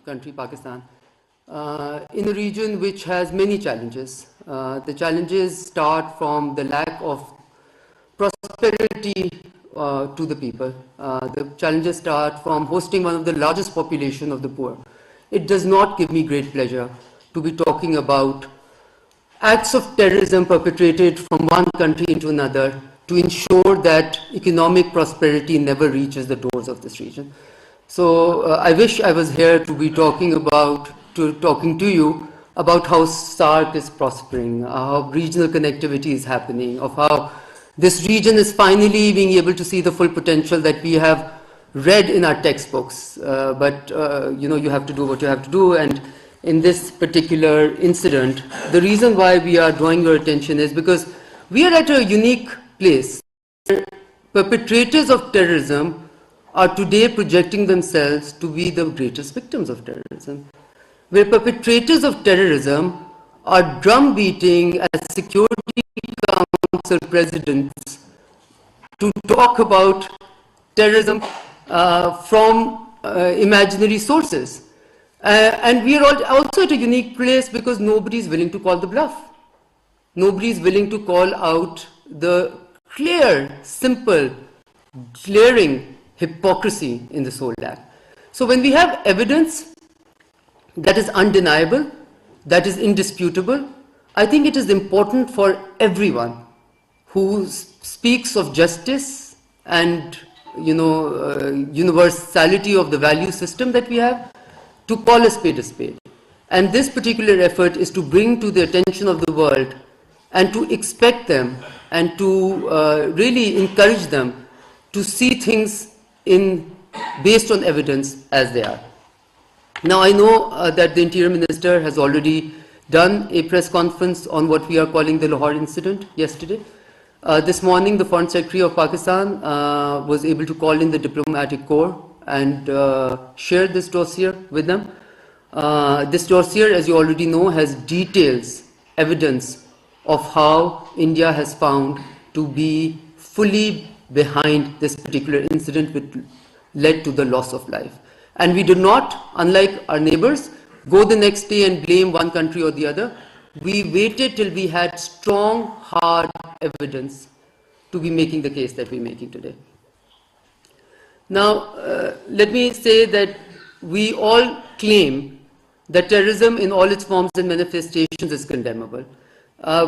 country, Pakistan, in a region which has many challenges. The challenges start from the lack of prosperity to the people. The challenges start from hosting one of the largest population of the poor. It does not give me great pleasure to be talking about acts of terrorism perpetrated from one country into another to ensure that economic prosperity never reaches the doors of this region. So I wish I was here to be talking to you about how SAARC is prospering, how regional connectivity is happening, of how this region is finally being able to see the full potential that we have read in our textbooks. But you have to do what you have to do. And in this particular incident, the reason why we are drawing your attention is because we are at a unique place. Perpetrators of terrorism are today projecting themselves to be the greatest victims of terrorism, where perpetrators of terrorism are drumbeating as Security Council presidents to talk about terrorism from imaginary sources. And we are also at a unique place because nobody is willing to call the bluff. Nobody is willing to call out the clear, simple, glaring hypocrisy in this whole act. So when we have evidence that is undeniable, that is indisputable, I think it is important for everyone who speaks of justice and universality of the value system that we have to call a spade a spade. And this particular effort is to bring to the attention of the world and to expect them and to really encourage them to see things based on evidence as they are. Now I know that the Interior Minister has already done a press conference on what we are calling the Lahore incident yesterday. This morning the Foreign Secretary of Pakistan was able to call in the diplomatic corps and share this dossier with them. This dossier, as you already know, has details, evidence of how India has found to be fully behind this particular incident which led to the loss of life. And we did not, unlike our neighbors, go the next day and blame one country or the other. We waited till we had strong, hard evidence to be making the case that we're making today. Now, let me say that we all claim that terrorism in all its forms and manifestations is condemnable.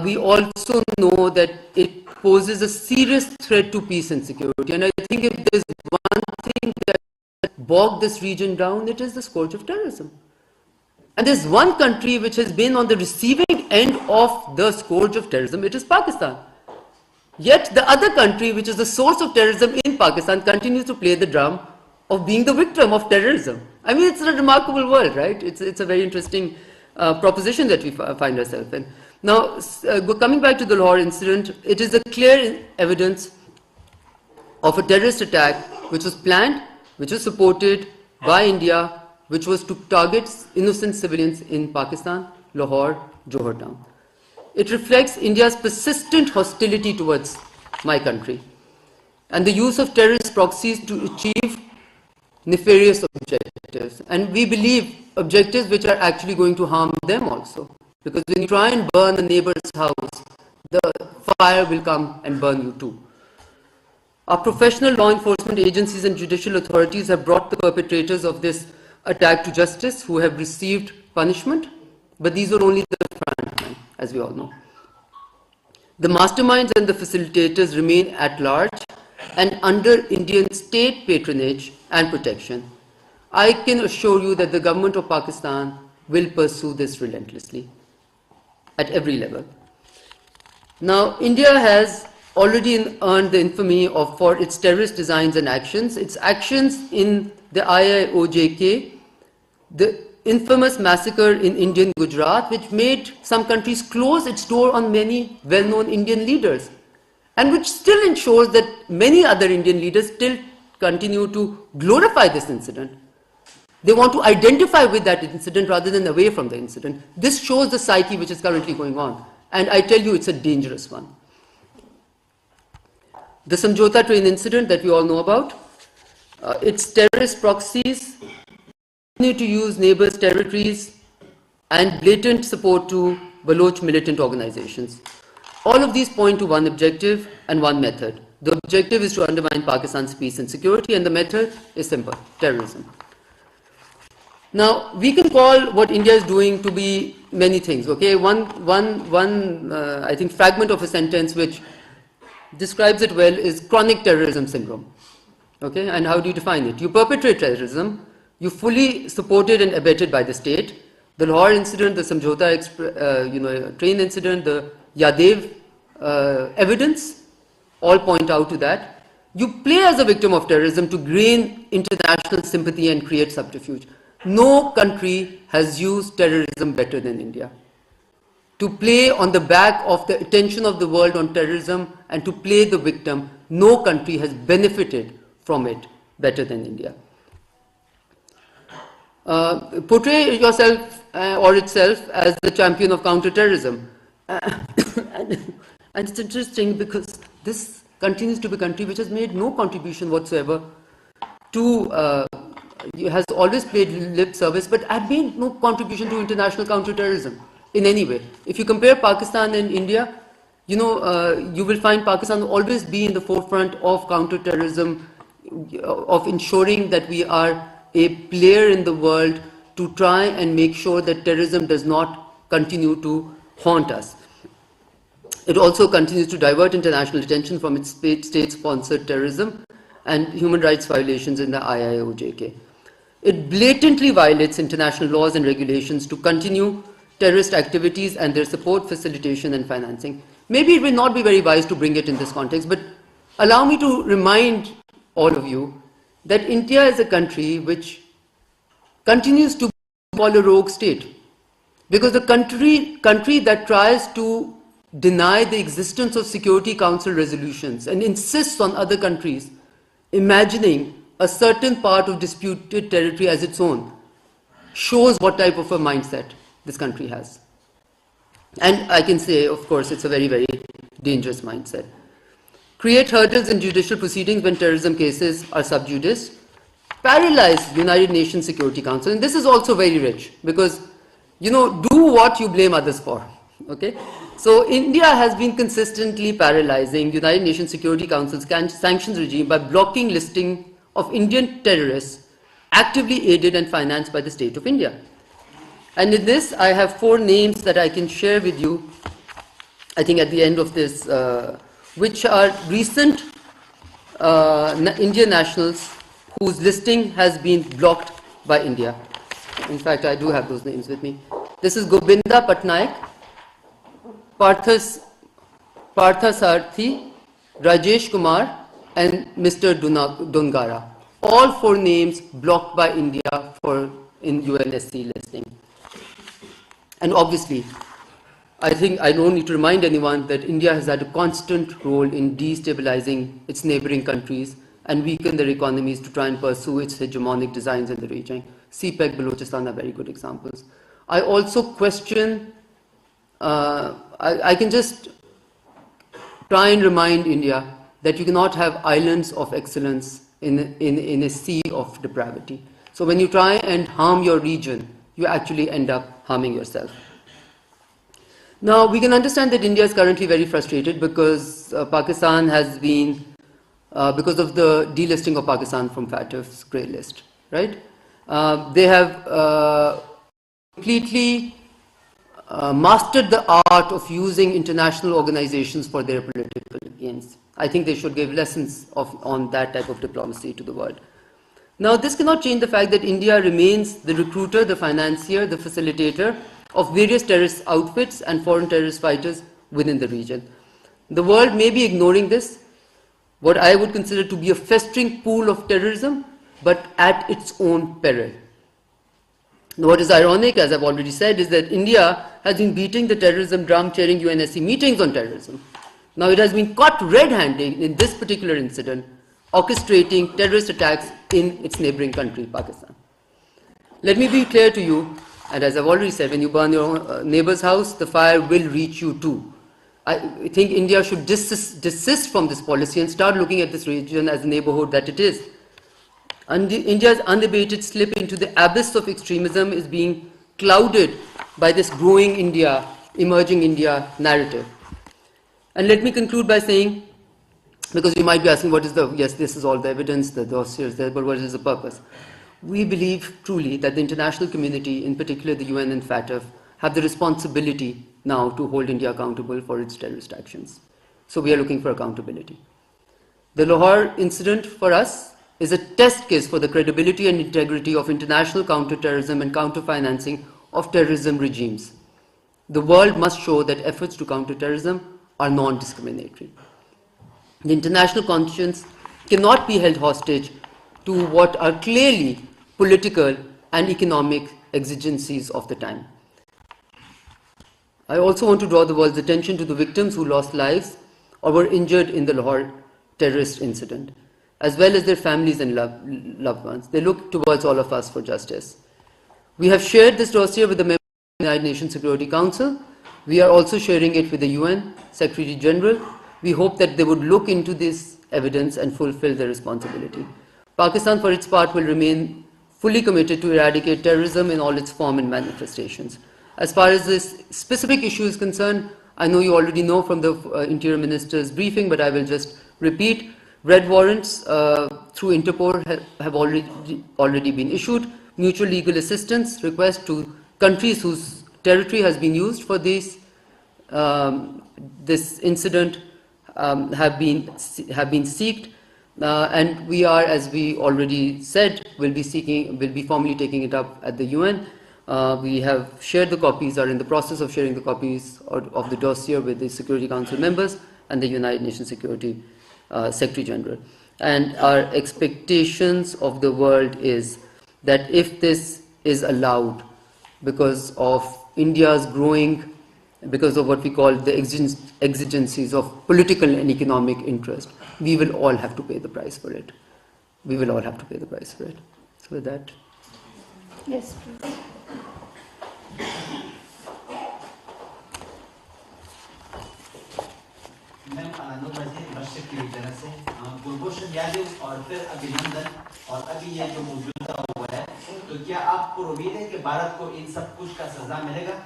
We also know that it poses a serious threat to peace and security. And I think if there's one thing that bogged this region down, it is the scourge of terrorism. And there's one country which has been on the receiving end of the scourge of terrorism, it is Pakistan. Yet the other country, which is the source of terrorism in Pakistan, continues to play the drum of being the victim of terrorism. I mean, it's a remarkable world, right? It's a very interesting proposition that we find ourselves in. Now, coming back to the Lahore incident, it is a clear evidence of a terrorist attack which was planned, which was supported by India, which was to target innocent civilians in Pakistan, Lahore, Johor town. It reflects India's persistent hostility towards my country and the use of terrorist proxies to achieve nefarious objectives. And we believe objectives which are actually going to harm them also. Because when you try and burn a neighbor's house, the fire will come and burn you too. Our professional law enforcement agencies and judicial authorities have brought the perpetrators of this attack to justice who have received punishment, but these are only the front line, as we all know. The masterminds and the facilitators remain at large and under Indian state patronage and protection. I can assure you that the government of Pakistan will pursue this relentlessly at every level. Now, India has already earned the infamy for its terrorist designs and actions. Its actions in the IIOJK, the infamous massacre in Indian Gujarat, which made some countries close its door on many well-known Indian leaders, and which still ensures that many other Indian leaders still continue to glorify this incident. They want to identify with that incident rather than away from the incident. This shows the psyche which is currently going on. And I tell you, it's a dangerous one. The Samjhota train incident that we all know about, its terrorist proxies to use neighbors' territories, and blatant support to Baloch militant organizations. All of these point to one objective and one method. The objective is to undermine Pakistan's peace and security, and the method is simple: terrorism. Now, we can call what India is doing to be many things, okay? I think, fragment of a sentence which describes it well is chronic terrorism syndrome, okay? And how do you define it? You perpetrate terrorism, you fully supported and abetted by the state. The Lahore incident, the Samjhota train incident, the Yadev evidence all point out to that. You play as a victim of terrorism to gain international sympathy and create subterfuge. No country has used terrorism better than India. To play on the back of the attention of the world on terrorism and to play the victim, no country has benefited from it better than India. Portray yourself or itself as the champion of counter-terrorism. And it's interesting because this continues to be a country which has made no contribution whatsoever to has always played lip service, but have made no contribution to international counterterrorism in any way. If you compare Pakistan and India, you will find Pakistan will always be in the forefront of counterterrorism, of ensuring that we are a player in the world to try and make sure that terrorism does not continue to haunt us. It also continues to divert international attention from its state-sponsored terrorism and human rights violations in the IIOJK. It blatantly violates international laws and regulations to continue terrorist activities and their support, facilitation, and financing. Maybe it will not be very wise to bring it in this context, but allow me to remind all of you that India is a country which continues to be called a rogue state. Because the country that tries to deny the existence of Security Council resolutions and insists on other countries imagining a certain part of disputed territory as its own shows what type of a mindset this country has. And I can say, of course, it's a very, very dangerous mindset. Create hurdles in judicial proceedings when terrorism cases are sub judice. Paralyze United Nations Security Council. And this is also very rich because, do what you blame others for. Okay? So India has been consistently paralyzing United Nations Security Council's sanctions regime by blocking listing of Indian terrorists actively aided and financed by the state of India. And in this, I have 4 names that I can share with you, I think at the end of this, which are recent Indian nationals whose listing has been blocked by India. In fact, I do have those names with me. This is Gobinda Patnaik, Parthasarthi, Rajesh Kumar, and Mr. Dungara. All 4 names blocked by India in UNSC listing. And obviously, I think I don't need to remind anyone that India has had a constant role in destabilizing its neighboring countries and weaken their economies to try and pursue its hegemonic designs in the region. CPEC, Balochistan are very good examples. I also question, I can just try and remind India that you cannot have islands of excellence in a sea of depravity. So when you try and harm your region, you actually end up harming yourself. Now, we can understand that India is currently very frustrated because Pakistan has been, because of the delisting of Pakistan from FATF's grey list, right? They have completely mastered the art of using international organizations for their political gains. I think they should give lessons on that type of diplomacy to the world. Now, this cannot change the fact that India remains the recruiter, the financier, the facilitator of various terrorist outfits and foreign terrorist fighters within the region. The world may be ignoring this, what I would consider to be a festering pool of terrorism, but at its own peril. What is ironic, as I've already said, is that India has been beating the terrorism drum, chairing UNSC meetings on terrorism. Now it has been caught red-handed in this particular incident, orchestrating terrorist attacks in its neighboring country, Pakistan. Let me be clear to you, and as I've already said, when you burn your neighbor's house, the fire will reach you too. I think India should desist from this policy and start looking at this region as the neighborhood that it is. India's unabated slip into the abyss of extremism is being clouded by this growing India, emerging India narrative. And let me conclude by saying, because you might be asking, what is the, yes, this is all the evidence, the dossier is there, but what is the purpose? We believe truly that the international community, in particular the UN and FATF, have the responsibility now to hold India accountable for its terrorist actions. So we are looking for accountability. The Lahore incident for us is a test case for the credibility and integrity of international counterterrorism and counter-financing of terrorism regimes. The world must show that efforts to counter terrorism are non-discriminatory. The international conscience cannot be held hostage to what are clearly political and economic exigencies of the time. I also want to draw the world's attention to the victims who lost lives or were injured in the Lahore terrorist incident, as well as their families and loved ones. They look towards all of us for justice. We have shared this dossier with the members of the United Nations Security Council. We are also sharing it with the UN Secretary General. We hope that they would look into this evidence and fulfill their responsibility. Pakistan, for its part, will remain fully committed to eradicate terrorism in all its form and manifestations. As far as this specific issue is concerned, I know you already know from the Interior Minister's briefing, but I will just repeat. Red warrants through Interpol have already been issued. Mutual legal assistance requests to countries whose territory has been used for this incident have been sought, and we are, as we already said, will be formally taking it up at the UN. We have shared the copies, are in the process of sharing the copies of the dossier with the Security Council members and the United Nations Security Secretary General. And our expectations of the world is that if this is allowed, because of India's growing, because of what we call the exigencies of political and economic interest, we will all have to pay the price for it. We will all have to pay the price for it. So with that. Yes, please. Ma'am Anand Wazir Bashar की तरफ से गुलभूषण यादव और फिर अभिनंदन और अभी ये जो मौजूदा हुआ है, तो क्या आपको उम्मीद है कि भारत को इन सब कुछ का सजा मिलेगा?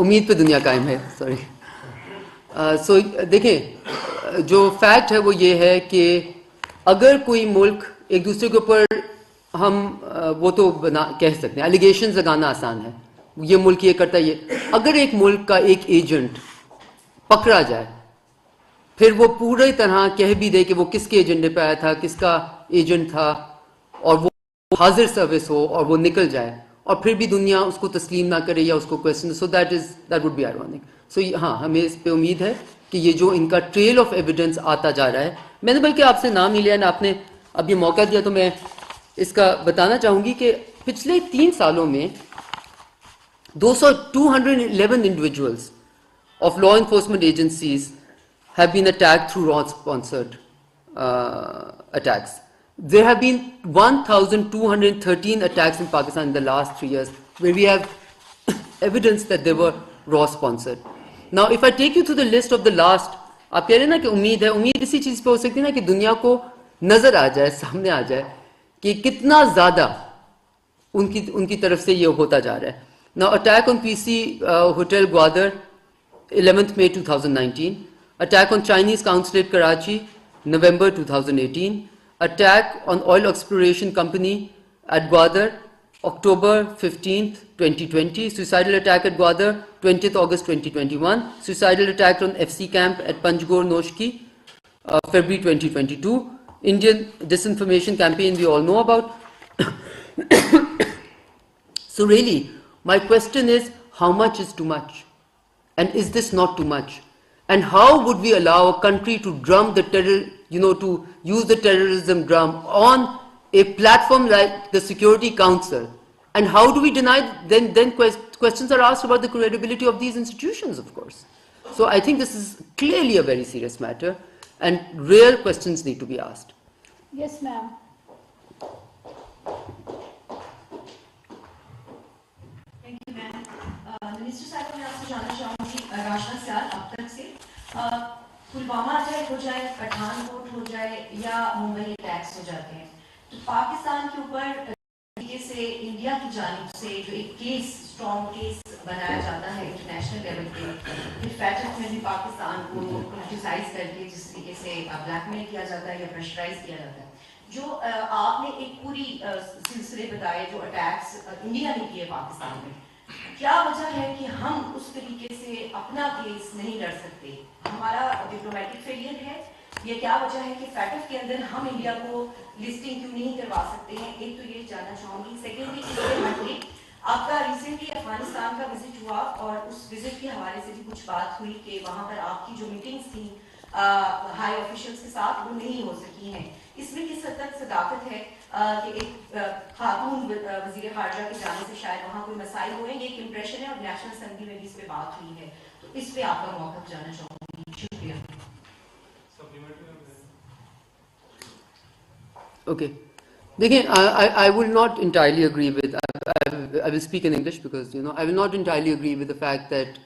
उम्मीद पे दुनिया कायम है, सॉरी। सो देखिए, जो फैक्ट है वो ये है कि अगर कोई मुल्क एक दूसरे के ऊपर, हम वो तो कह सकते हैं, एलिगेशंस लगाना आसान है, ये मुल्क ये करता है, ये अगर एक मुल्क का एक एजेंट पकड़ा जाए, फिर वो पूरी तरह कह भी दे कि वो किसके एजेंडे पे आया था, किसका एजेंट था, और वो हाजिर सर्विस हो और वो निकल जाए, और फिर भी दुनिया उसको तस्लीम ना करे या उसको question, so that would be ironic. So हाँ, हमें इस पे उम्मीद है कि ये जो इनका ट्रेल ऑफ एविडेंस आता जा रहा है, मैंने बल्कि आपसे नाम नहीं लिया ना, आपने अब ये मौका दिया, तो मैं इसका बताना चाहूँगी कि पिछले 3 सालों में 211 individuals of law enforcement agencies have been attacked through raw-sponsored attacks. There have been 1,213 attacks in Pakistan in the last 3 years, where we have evidence that they were raw-sponsored. Now, if I take you to the list of the last, आप कह रहे हैं ना कि उम्मीद इसी चीज़ पे हो सकती है ना कि दुनिया को नज़र आ जाए, सामने आ जाए कि कितना ज़्यादा उनकी तरफ से ये होता जा रहा है. Now, attack on PC Hotel Gwadar, 11th May 2019. Attack on Chinese Consulate Karachi, November 2018. Attack on Oil Exploration Company at Gwadar, October 15th, 2020. Suicidal attack at Gwadar, 20th August 2021. Suicidal attack on FC camp at Panjgor Noshki, February 2022. Indian disinformation campaign we all know about. So really, my question is, how much is too much? And is this not too much? And how would we allow a country to drum the terror, to use the terrorism drum on a platform like the Security Council? And how do we deny, then questions are asked about the credibility of these institutions, of course. So I think this is clearly a very serious matter, and real questions need to be asked. Yes, ma'am. Minister साहब, मैं आपसे जानना चाहूँगी राशना साल अब तक से Pulwama attack हो जाए, पठानकोट हो जाए या मुंबई अटैक्स हो जाते हैं, तो पाकिस्तान के ऊपर तरीके से इंडिया की जानिब से जो एक केस, स्ट्रॉन्ग केस बनाया जाता है इंटरनेशनल लेवल पे, फैटफ में भी पाकिस्तान को क्रिटिसाइज करके जिस तरीके से ब्लैकमेल किया जाता है या प्रेशराइज किया जाता है, जो आपने एक पूरी सिलसिले बताए जो अटैक्स इंडिया ने किए पाकिस्तान में, क्या वजह है कि हम उस तरीके से अपना केस नहीं लड़ सकते? हमारा डिप्लोमेटिक फेलियर है या क्या वजह है कि फैटफ के अंदर हम इंडिया को लिस्टिंग क्यों नहीं करवा सकते हैं? एक तो ये जानना चाहूंगी। सेकेंडली, इसके हटके आपका रिसेंटली अफगानिस्तान का विजिट हुआ और उस विजिट के हवाले से भी कुछ बात हुई कि वहां पर आपकी जो मीटिंग्स थी हाई ऑफिशियल्स के साथ वो नहीं हो सकी हैं। इसमें किस हद तक सदाकत है कि एक खातून वजीर खारजा के जाने से शायद वहाँ कोई मसाइल हुए? ये एक इम्प्रेशन है और नेशनल असेंबली में भी इस पे बात हुई है, तो इस पे आपका मौक़िफ़ जानना चाहूँगी। शुक्रिया। Okay. Again, I will not entirely agree with, I will speak in English because, I will not entirely agree with the fact that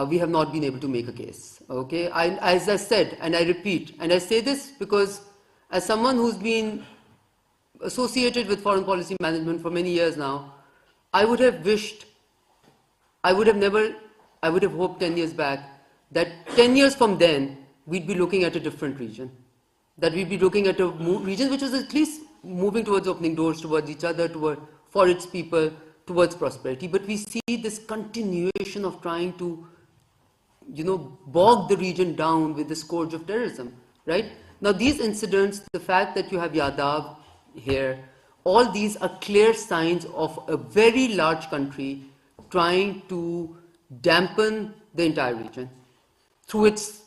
we have not been able to make a case. Okay. As I said, and I repeat, and I say this because as someone who's been associated with foreign policy management for many years now, I would have wished, I would have hoped 10 years back that 10 years from then, we'd be looking at a different region. That we'd be looking at a region which is at least moving towards opening doors towards each other, for its people, towards prosperity. But we see this continuation of trying to, bog the region down with the scourge of terrorism, right? Now these incidents, the fact that you have Yadav here, all these are clear signs of a very large country trying to dampen the entire region through its,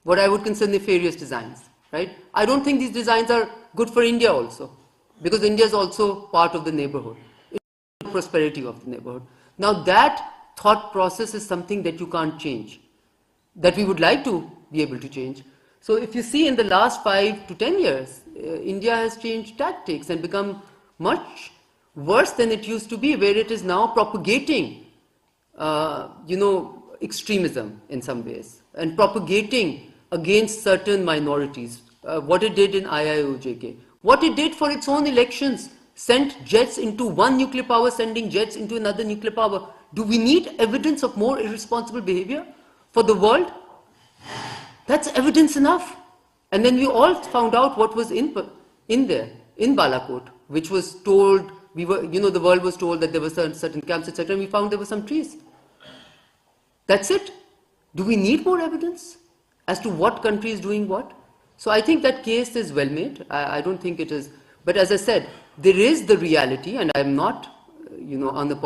what I would consider nefarious designs. Right? I don't think these designs are good for India also, because India is also part of the neighborhood, the prosperity of the neighborhood. Now that thought process is something that you can't change, that we would like to be able to change. So if you see in the last 5 to 10 years, India has changed tactics and become much worse than it used to be, where it is now propagating, extremism in some ways, and propagating against certain minorities, what it did in IIOJK, what it did for its own elections, sent jets into one nuclear power, sending jets into another nuclear power. Do we need evidence of more irresponsible behavior for the world? That's evidence enough. And then we all found out what was in there, in Balakot, which was told, the world was told that there were certain camps, etc., and we found there were some trees. That's it. Do we need more evidence as to what country is doing what? So I think that case is well made. I don't think it is. But as I said, there is the reality, and I'm not, on the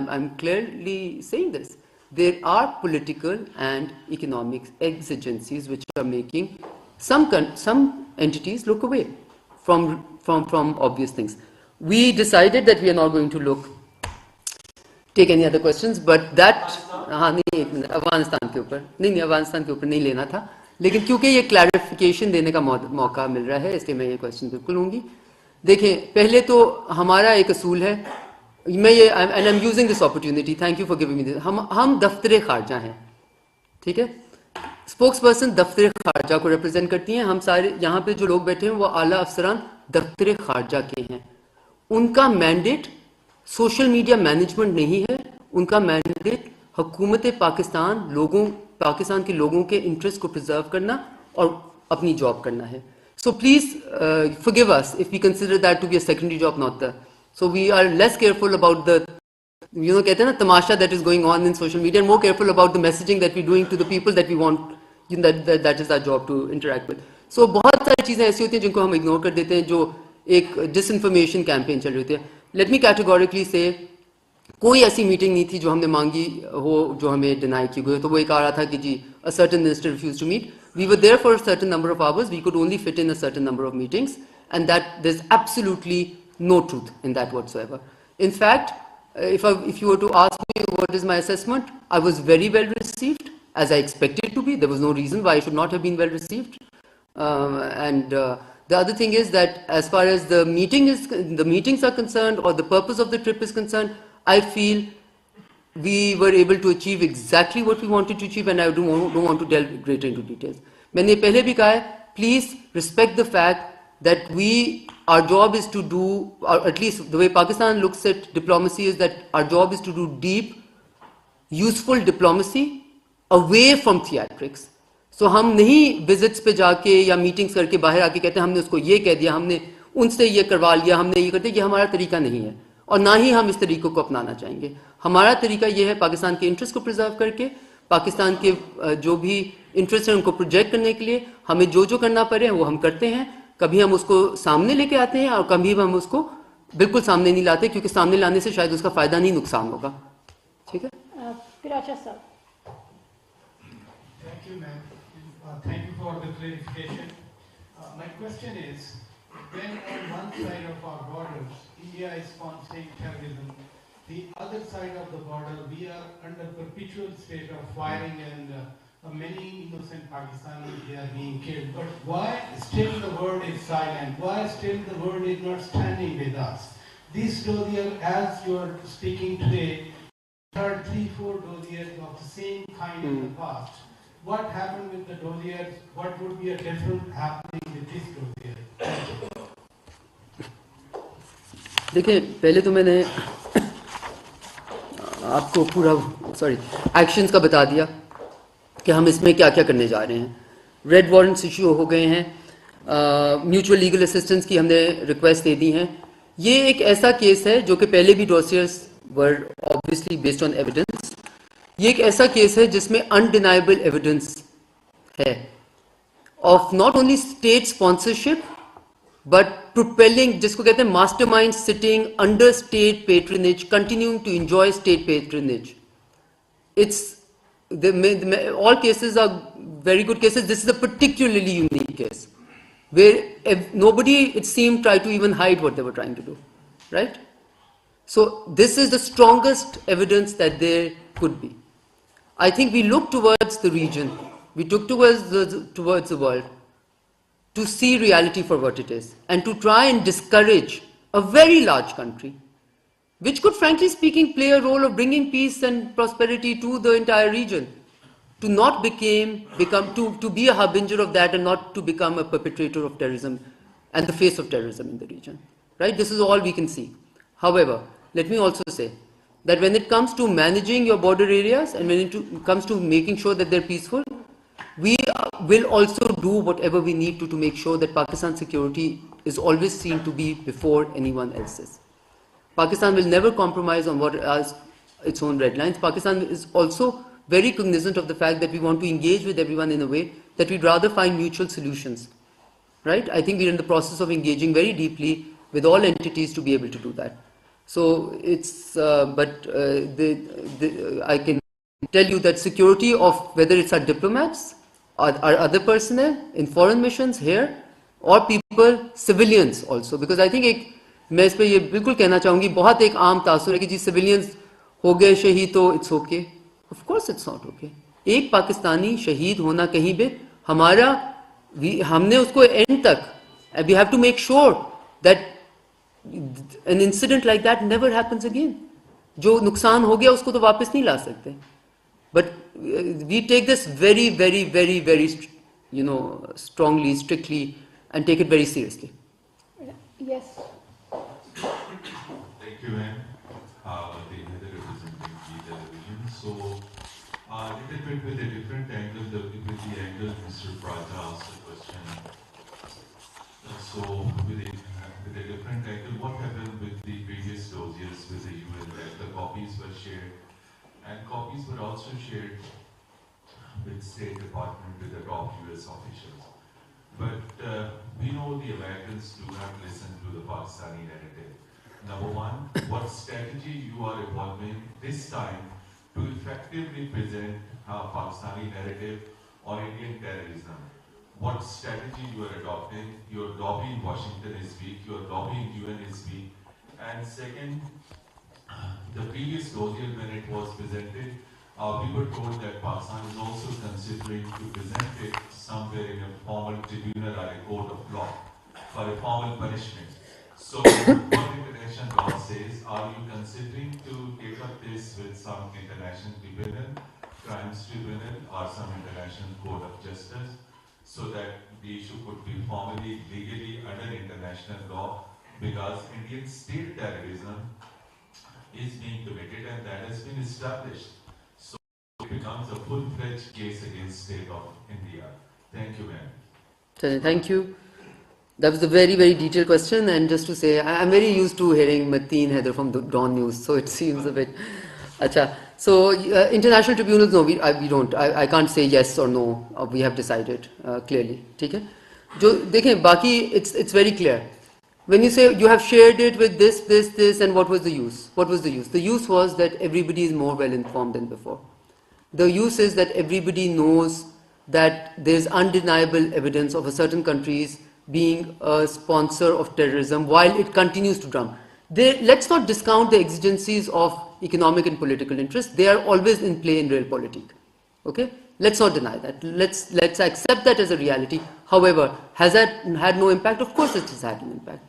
I'm clearly saying this. There are political and economic exigencies which are making some entities look away from obvious things. We decided that we are not going to take any other questions, but that Afghanistan के ऊपर नहीं लेना था, लेकिन क्योंकि ये clarification देने का मौका मिल रहा है, इसलिए मैं ये क्वेश्चन बिल्कुल लूँगी। देखें, पहले तो हमारा एक असूल है, मैं ये and I am using this opportunity, thank you for giving me this, हम दफ्तर खारजा हैं, ठीक है, स्पोक्स पर्सन दफ्तर खारजा को रिप्रेजेंट करती हैं। हम सारे यहाँ पे जो लोग बैठे हैं वो आला अफसरान दफ्तर खारजा के हैं। उनका मैंडेट सोशल मीडिया मैनेजमेंट नहीं है, उनका मैंडेट हुकूमत पाकिस्तान के लोगों के इंटरेस्ट को प्रिजर्व करना और अपनी जॉब करना है। So please forgive us if we consider that to be a secondary job, not the, so we are less careful about the, कहते हैं ना तमाशा that is going on in social media, more careful about the messaging that we doing to the people that we want, that is our job to interact with. So बहुत सारी चीजें ऐसी होती हैं जिनको हम इग्नोर कर देते हैं, जो एक डिसइंफॉर्मेशन कैंपेन चल रही होती है। लेट मी कैटेगोरिकली से, कोई ऐसी मीटिंग नहीं थी जो हमने मांगी हो जो हमें डिनाई की गई। तो वो एक आ रहा था कि जी a certain minister refuse to meet, we were there for a certain number of hours, we could only fit in a certain number of meetings, and that there is absolutely no truth in that whatsoever. In fact, if you were to ask me what is my assessment, I was very well received, as I expected to be. There was no reason why I should not have been well received. The other thing is that as far as the meetings are concerned, or the purpose of the trip is concerned, I feel we were able to achieve exactly what we wanted to achieve, and I don't want to delve greater into details. میں نے پہلے بھی کہا ہے, please respect the fact that our job is to do, or at least the way Pakistan looks at diplomacy is that our job is to do deep, useful diplomacy away from theatrics. So ہم نہیں visits پہ جا کے یا meetings کر کے باہر آ کے کہتے ہیں ہم نے اس کو یہ کہہ دیا, ہم نے ان سے یہ کروا لیا, ہم نے یہ کر دیا. یہ ہمارا طریقہ نہیں ہے اور نہ ہی ہم اس طریقے کو اپنانا چاہیں گے. ہمارا طریقہ یہ ہے پاکستان کے انٹرسٹ کو پرزرو کر کے, پاکستان کے جو بھی انٹرسٹ ہیں ان کو پروجیکٹ کرنے کے لیے ہمیں جو کرنا پڑے وہ ہم کرتے ہیں. کبھی ہم اس کو سامنے لے کے آتے ہیں اور کبھی ہم اس کو بالکل سامنے نہیں لاتے, کیونکہ سامنے لانے سے شاید اس کا فائدہ نہیں نقصان ہوگا. ٹھیک ہے. Thank you, ma'am. Thank you for the clarification. My question is, when on one side of our borders, India is sponsoring terrorism, the other side of the border, we are under perpetual state of firing and many innocent Pakistanis, they are being killed. But why still the world is silent? Why still the world is not standing with us? This dossier, as you are speaking today, heard 3-4 dossiers of the same kind in the past. What happened with the dossiers? What would be a different happening with this dossier? دیکھیں, پہلے تو میں نے آپ کو پورا actions کا بتا دیا کہ ہم اس میں کیا کیا کرنے جا رہے ہیں. ریڈ وارنٹس ایشو ہو گئے ہیں, میوچل لیگل اسسٹنس کی ہم نے ریکویسٹ دے دی ہیں. یہ ایک ایسا کیس ہے جو کہ پہلے بھی ڈوسیئرز ور obviously based on evidence. یہ ایک ایسا کیس ہے جس میں undeniable evidence ہے of not only state sponsorship but propelling, جس کو کہتے ہیں master mind sitting under state patronage, continuing to enjoy state patronage. All cases are very good cases. This is a particularly unique case where nobody, it seemed, tried to even hide what they were trying to do, right? So this is the strongest evidence that there could be. I think we look towards the region, we took towards the world to see reality for what it is and to try and discourage a very large country which could, frankly speaking, play a role of bringing peace and prosperity to the entire region, to not to be a harbinger of that and not to become a perpetrator of terrorism and the face of terrorism in the region, right? This is all we can see. However, let me also say that when it comes to managing your border areas and when it comes to making sure that they're peaceful, we will also do whatever we need to make sure that Pakistan's security is always seen to be before anyone else's. Pakistan will never compromise on what is its own red lines. Pakistan is also very cognizant of the fact that we want to engage with everyone in a way that we'd rather find mutual solutions, right? I think we're in the process of engaging very deeply with all entities to be able to do that. So it's, I can tell you that security of whether it's our diplomats, or our other personnel in foreign missions here, or people, civilians also, because I think میں اس پہ یہ بالکل کہنا چاہوں گی, بہت ایک عام تاثر ہے کہ جی سویلینز ہو گئے شہید تو it's okay. Of course it's not okay. ایک پاکستانی شہید ہونا کہیں پہ ہمارا, ہم نے اس کو اینڈ تک, we have to make sure that an incident like that never happens again. جو نقصان ہو گیا اس کو تو واپس نہیں لا سکتے. But we take this very, very, very, very, strongly, strictly, and take it very seriously. Yes. Thank you, ma'am. So, a little bit with a different angle, with the angle Mr. Prata asked the question. So, with a different angle, what happened with the previous dossiers with the UN, that the copies were shared, and copies were also shared with State Department, with the top US officials. But we know the Americans do not listen to the Pakistani narrative. Number one, what strategy you are evolving this time to effectively present Pakistani narrative on Indian terrorism? What strategy you are adopting? Your lobby in Washington is weak, your lobby in UN is weak. And second, the previous dossier when it was presented, we were told that Pakistan is also considering to present it somewhere in a formal tribunal or a court of law for a formal punishment. So what international law says, are you considering to take up this with some international tribunal, crimes tribunal, or some international court of justice? so that the issue could be formally, legally under international law, because Indian state terrorism is being committed and that has been established. So it becomes a full-fledged case against state of India. Thank you, ma'am. Thank you. That was a very, very detailed question, and just to say, I'm very used to hearing Mateen Haider from the Dawn News, so it seems a bit... Acha. So, international tribunals, no, we don't. I can't say yes or no. We have decided clearly. Okay? It's very clear. When you say you have shared it with this, and what was the use? What was the use? The use was that everybody is more well informed than before. The use is that everybody knows that there is undeniable evidence of a certain country's being a sponsor of terrorism while it continues to drum. Let's not discount the exigencies of economic and political interests. They are always in play in realpolitik. Okay? Let's not deny that. Let's accept that as a reality. However, has that had no impact? Of course it has had an impact.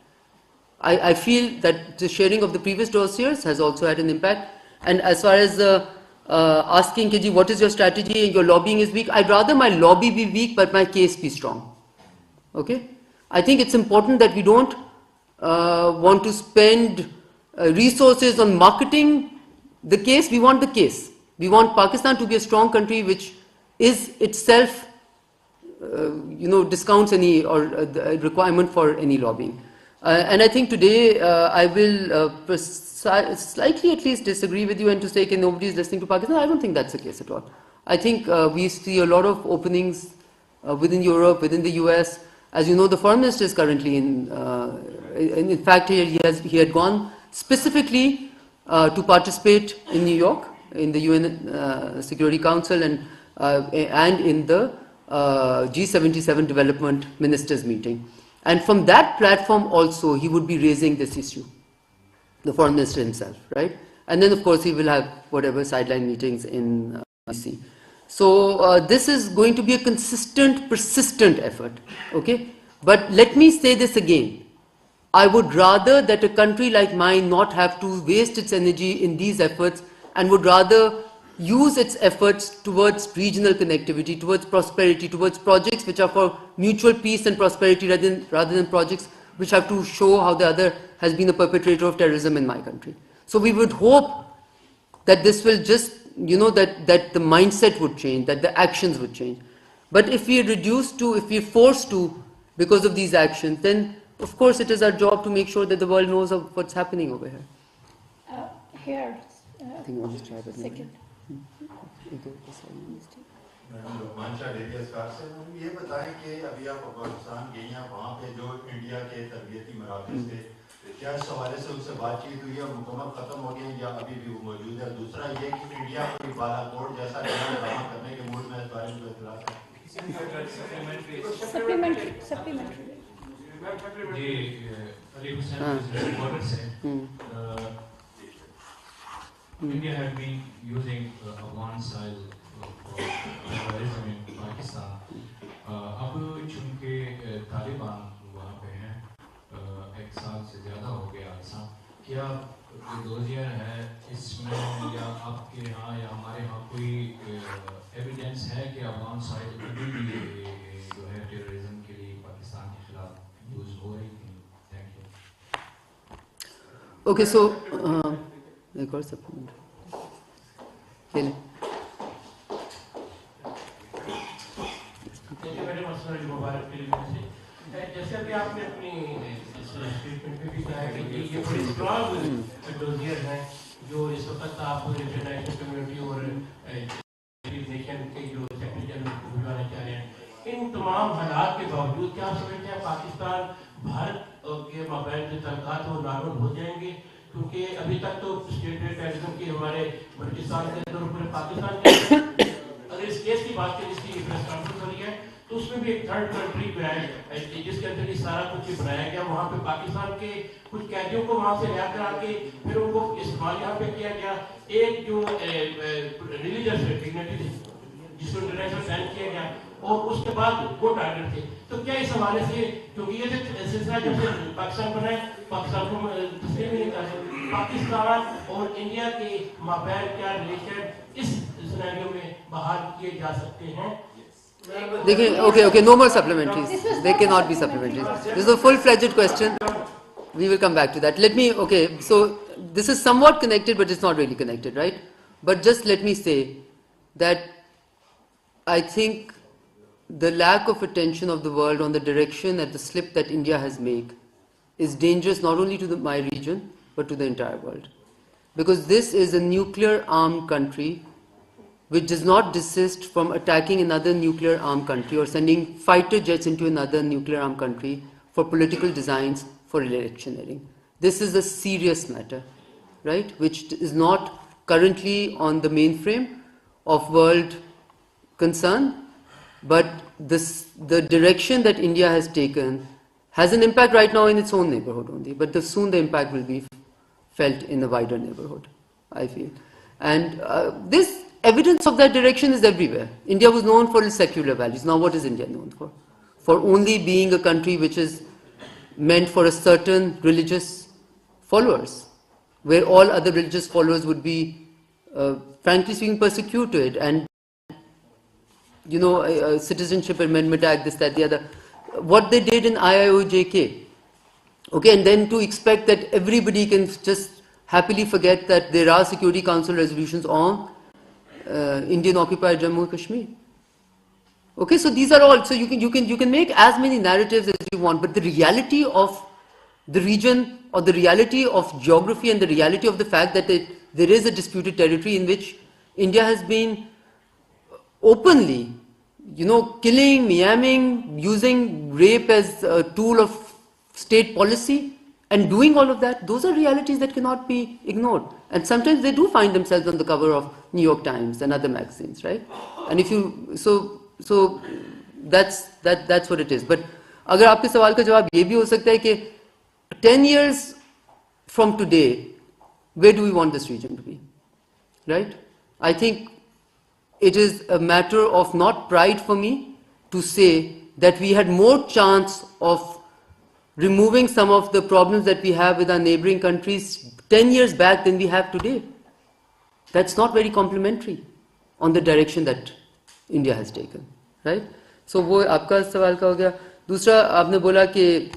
I feel that the sharing of the previous dossiers has also had an impact. And as far as asking, Keji, what is your strategy and your lobbying is weak, I'd rather my lobby be weak but my case be strong. Okay? I think it's important that we don't want to spend resources on marketing the case. We want the case. We want Pakistan to be a strong country which is itself, discounts any or the requirement for any lobbying. And I think today I will slightly at least disagree with you and to say that nobody is listening to Pakistan. I don't think that's the case at all. I think we see a lot of openings within Europe, within the US. As you know, the foreign minister is currently in fact, he had gone specifically to participate in New York in the UN Security Council and in the G77 Development Ministers meeting. And from that platform also, he would be raising this issue, the foreign minister himself, right? And then, of course, he will have whatever sideline meetings in DC. So this is going to be a consistent, persistent effort, okay? But let me say this again. I would rather that a country like mine not have to waste its energy in these efforts and would rather use its efforts towards regional connectivity, towards prosperity, towards projects which are for mutual peace and prosperity rather than projects which have to show how the other has been a perpetrator of terrorism in my country. So we would hope that this will just, that the mindset would change, that the actions would change. But if we are forced to, because of these actions, then of course it is our job to make sure that the world knows of what's happening over here. Here, I think I'll just try that. second. ये बताएं कि अभी आप पाकिस्तान गई हैं, वहाँ पे जो इंडिया के तरबियती मराकज़ थे, क्या इस हवाले से उनसे बातचीत हुई है, मुकम्मल खत्म हो गई या अभी भी मौजूद है? दूसरा ये कि इंडिया कोई बालाकोट जैसा ड्रामा करने के मूड में इस बारे में इतलाह है? India has been using Afghan style for terrorism in Pakistan. अब चूँकि तालिबान वहाँ पे हैं, एक साल से ज़्यादा हो गया ऐसा, क्या दोजियर है इसमें या आपके यहाँ या हमारे यहाँ कोई एविडेंस है कि अफगान साइड अभी भी जो है टेररिज्म के लिए पाकिस्तान के खिलाफ यूज़ हो रही थी? Thank you. Okay, so एक और सप्लीमेंट जैसे अभी आपने अपनी स्टेटमेंट में भी कहा है कि ये बड़ी स्ट्रॉन्ग डोजियर हैं जो इस वक्त आप इंटरनेशनल कम्युनिटी और नेशन के जो सेक्रेटरी जनरल को बुलाना चाह रहे हैं, इन तमाम हालात के बावजूद क्या आप समझते हैं पाकिस्तान भारत के माबैन जो तल्कात वो नार्मल हो जाएंगे? क्योंकि अभी तक तो स्टेट टेररिज्म की हमारे बल्किस्तान के अंदर पूरे पाकिस्तान के अगर इस केस की बात करें, इसकी प्रेस कॉन्फ्रेंस हो रही है, तो उसमें भी एक थर्ड कंट्री पे है जिसके अंदर ये सारा कुछ बनाया गया. वहाँ पे पाकिस्तान के कुछ कैदियों को वहाँ से रिहा करा के फिर उनको इस्तेमाल यहाँ पे किया गया. एक जो रिलीजियस डिग्निटी थी जिसको इंटरनेशनल बैन किया गया और उसके बाद कोर्ट आर्डर थे. तो क्या इस हवाले से, क्योंकि ये सिलसिला जब से पाकिस्तान बना है, पाकिस्तान को तस्लीम नहीं कर रहे, पाकिस्तान और इंडिया के माबैन क्या रिलेशन इस सिनेरियो में बहाल किए जा सकते हैं? Okay, no more supplementaries. They cannot be supplementaries. This is a full-fledged question. We will come back to that. So this is somewhat connected, but it's not really connected, right? But just let me say that I think the lack of attention of the world on the direction and the slip that India has made is dangerous not only to my region, but to the entire world. Because this is a nuclear-armed country which does not desist from attacking another nuclear-armed country or sending fighter jets into another nuclear-armed country for political designs for electioneering. This is a serious matter, right, which is not currently on the mainframe of world concern, but the direction that India has taken has an impact right now in its own neighborhood only, but soon the impact will be felt in the wider neighborhood, I feel. And this evidence of that direction is everywhere. India was known for its secular values. Now what is India known for? For only being a country which is meant for a certain religious followers, where all other religious followers would be, frankly speaking, persecuted, and Citizenship Amendment Act, this, that, the other. What they did in IIOJK, okay, and then to expect that everybody can just happily forget that there are Security Council resolutions on Indian occupied Jammu and Kashmir. Okay, so these are all. So you can make as many narratives as you want, but the reality of the region, or the reality of geography, and the reality of the fact that there is a disputed territory in which India has been openly, killing, maiming, using rape as a tool of state policy, and doing all of that, those are realities that cannot be ignored. And sometimes they do find themselves on the cover of New York Times and other magazines, right? And if you, so that's what it is. But अगर आपके सवाल का जवाब ये भी हो सकता है कि 10 years from today, where do we want this region to be, right? I think it is a matter of not pride for me to say that we had more chance of removing some of the problems that we have with our neighboring countries 10 years back than we have today. That's not very complimentary on the direction that India has taken, right? So वो आपका सवाल का हो गया. दूसरा आपने बोला कि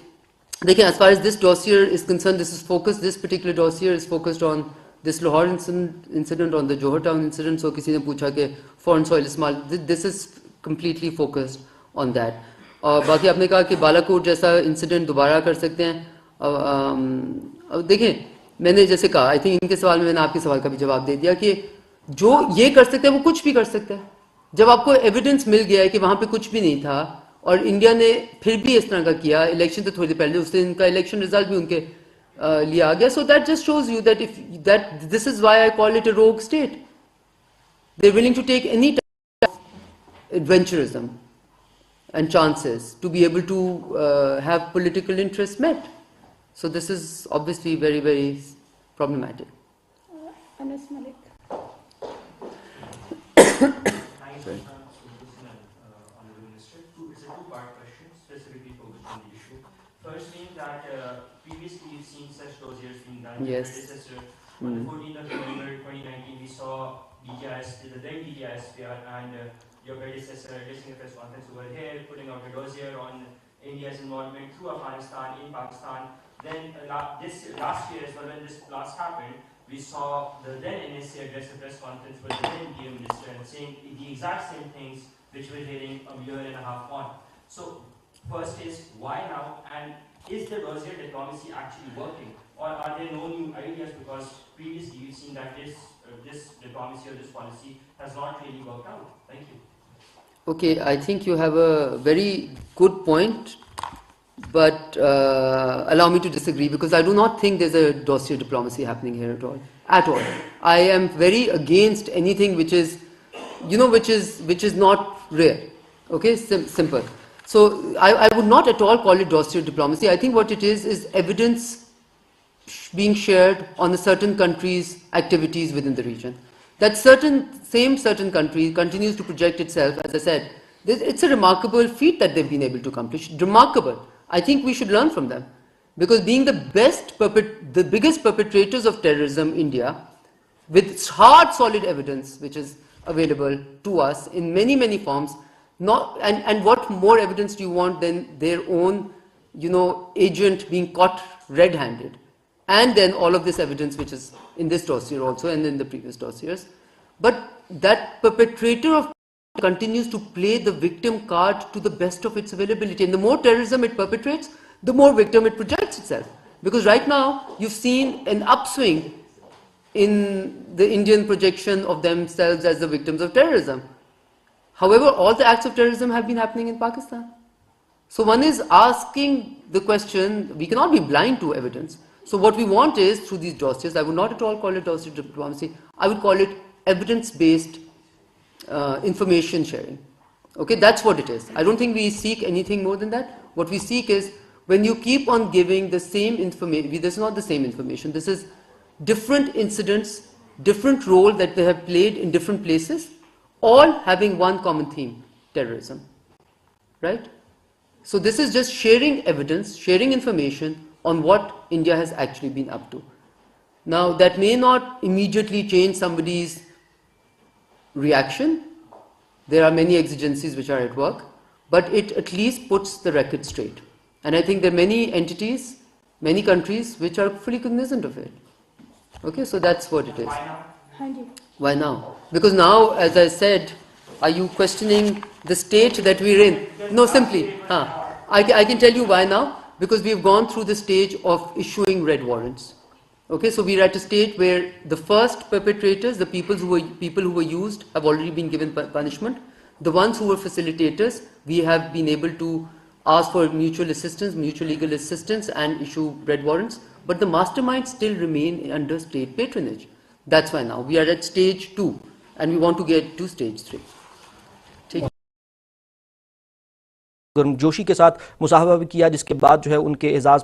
देखिए, as far as this dossier is concerned, this particular dossier is focused on this Lahore incident, on the Johor Town incident. So किसी ने पूछा कि foreign soil इस्तेमाल, this is completely focused on that. और बाकी आपने कहा कि बालाकोट जैसा इंसिडेंट दोबारा कर सकते हैं. अब देखें, मैंने जैसे कहा, आई थिंक इनके सवाल में मैंने आपके सवाल का भी जवाब दे दिया कि जो ये कर सकते हैं वो कुछ भी कर सकते हैं. जब आपको एविडेंस मिल गया है कि वहाँ पे कुछ भी नहीं था और इंडिया ने फिर भी इस तरह का किया, इलेक्शन से थोड़ी देर पहले उस दिन इनका इलेक्शन रिजल्ट भी उनके लिए आ गया. So that just shows you that this is why I call it a rogue state. They are willing to take any type of adventurism and chances to be able to have political interests met. So this is obviously very, very problematic. Anas Malik. Honorable Minister, it's a two-part question, specifically focused on the issue. First being that previously we've seen such dossiers being done. Yes. On the 14th of November 2019, we saw DGIS, the then DGIS and your predecessor addressing a press conference over here, putting out a dossier on India's involvement through Afghanistan in Pakistan. Then this last year as well, when this last happened, we saw the then NSA address a press conference with the then DM minister and saying the exact same things which we're hearing a year and a half on. So first is, why now, and is the dossier diplomacy actually working, or are there no new ideas, because previously we've seen that this diplomacy or this policy has not really worked out. Thank you. Okay, I think you have a very good point, but allow me to disagree, because I do not think there's a dossier diplomacy happening here at all. At all. I am very against anything which is, which is not rare. Okay, simple. So I would not at all call it dossier diplomacy. I think what it is evidence being shared on a certain country's activities within the region. That certain country continues to project itself, as I said. It's a remarkable feat that they've been able to accomplish. Remarkable. I think we should learn from them. Because being the biggest perpetrators of terrorism, India, with hard, solid evidence which is available to us in many, many forms, And what more evidence do you want than their own, agent being caught red-handed? And then all of this evidence which is in this dossier also and in the previous dossiers. But that perpetrator of continues to play the victim card to the best of its availability. And the more terrorism it perpetrates, the more victim it projects itself. Because right now, you've seen an upswing in the Indian projection of themselves as the victims of terrorism. However, all the acts of terrorism have been happening in Pakistan. So one is asking the question, we cannot be blind to evidence. So what we want is, through these dossiers, I would not at all call it dossier diplomacy, I would call it evidence-based information sharing. Okay, that's what it is. I don't think we seek anything more than that. What we seek is, when you keep on giving the same information, this is not the same information, this is different incidents, different role that they have played in different places, all having one common theme, terrorism, right? So this is just sharing evidence, sharing information on what India has actually been up to. Now, that may not immediately change somebody's reaction. There are many exigencies which are at work, but it at least puts the record straight. And I think there are many entities, many countries which are fully cognizant of it. Okay, so that's what it is. Why now? Because now, as I said, are you questioning the state that we're in? No, simply. I can tell you why now. Because we've gone through the stage of issuing red warrants. Okay, so we're at a stage where the first perpetrators, the people who were used, have already been given punishment. The ones who were facilitators, we have been able to ask for mutual assistance, mutual legal assistance, and issue red warrants. But the masterminds still remain under state patronage. That's why now we are at stage 2, and we want to get to stage 3. Joshi के साथ मुसाहबा भी किया, जिसके बाद जो है उनके एजाज़